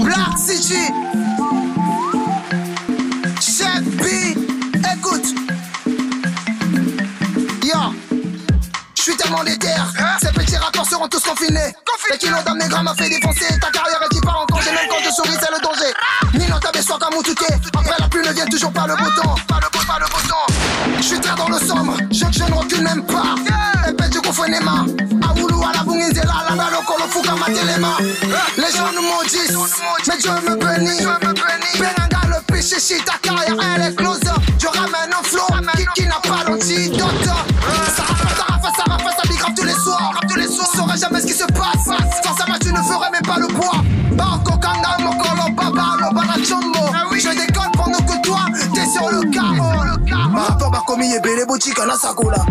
Black City, Chef B, écoute. Yo, je suis tellement déter. Ces petits rappeurs seront tous confinés. Les kilos d'âme négre m'a fait défoncer. Ta carrière est qui part en congé, même quand je souris, c'est le danger. Nino t'avais soit comme Moutouké. Après la pluie ne vient toujours pas le beau temps. Pas le beau temps. Je suis très dans le sombre, je ne recule même pas. Et ben du coup Fonema, Aoulou à la Bunginzela, la Dalokolo Fouka Matelema. Les gens nous maudissent, mais Dieu me bénit. Benanga le péché, shit, ta carrière elle est close. Je ramène un flow qui n'a pas l'antidote. Ça rafale, ça bigrave tous les soirs. Saurais jamais ce qui se passe. Sans ça tu ne ferais même pas le poids. Banco Kanga, Mokolo, Baba, Lobana Chombo. Je décolle pendant que toi, t'es sur le carreau. Rapport Bakomi et Bele Boutique à la Sakola.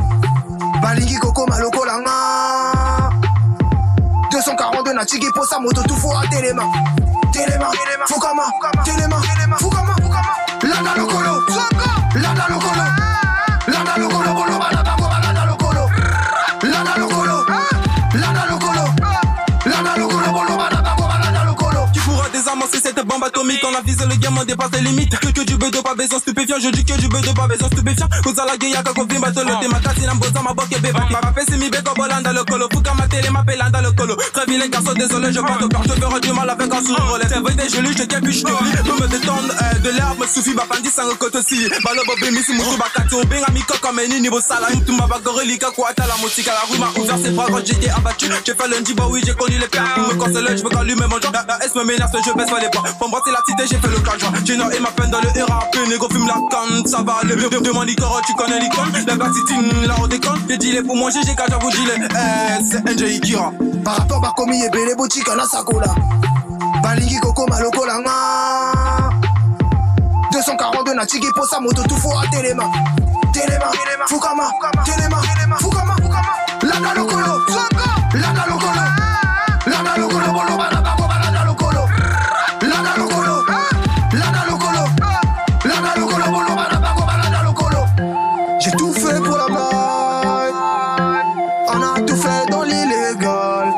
Balingi Koko Maloko Langa. 242 Natigi Posa Moto tout fou à Téléma. Fukama, Téléma, Fukama. Landa Lokolo, Landa Lokolo. Landa Lokolo, Bolo Balabango, Landa Lokolo. Landa Lokolo, Landa Lokolo. Landa Lokolo, Bolo Balabango, Landa Lokolo. Tu pourras désamorcer cette bombe atomique. On a visé le gamin, dépasse les limites. Que du beurre de pas besoin stupéfiant. Je dis que du beurre de pas besoin stupéfiant. Cause à la gueule, y'a qu'à couvrir ma tolo. T'es ma cassine, m'bosa, ma boque et bébé. Ma pape, c'est mi béco, bolanda le colo. Fouka ma télé, ma pélanda le colo. Très vilain garçon, désolé, je porte au cœur. Je ferai du mal avec un sourire relais. C'est vrai, je lis, je tiens, puis je t'oublie. Pour me détendre, de l'herbe me suffit. Bapandi, sans recote aussi. Balobo, bémi, si moutou, bakato. Ben, ami, comme niveau sala. Tout ma bagore, lika, quoi, t'as la musique à la rue, m'a ouvert ses bras quand j'étais abattu. J'ai fait lundi, bah oui, j'ai connu les pères. Pour me consoler, je veux qu'allumer mon genre. La S me menace, je baisse pas les bras. Pour me la cité, j'ai fait le cadre. J'ai noyé ma peine dans le rap. Négro fume la canne, ça va aller. De mon liqueur, tu connais l'icône. La Black la redéconne. J'ai dit les pour manger, j'ai qu'à vous dire c'est NJ Kira. Par rapport à Bakomi et Bele Boutique à la Sakola. Balingi Koko Maloko Langa. 242 Natigi Posa Moto tout fou à Téléma. Fukama, Téléma, Fukama. Landa Lokolo, Landa Lokolo. Landa Lokolo, Bolo Balabango, Landa Lokolo. Landa Lokolo, Landa Lokolo. Landa Lokolo, Bolo Balabango, Landa Lokolo. J'ai tout fait pour la blague. On a tout fait dans l'illégal.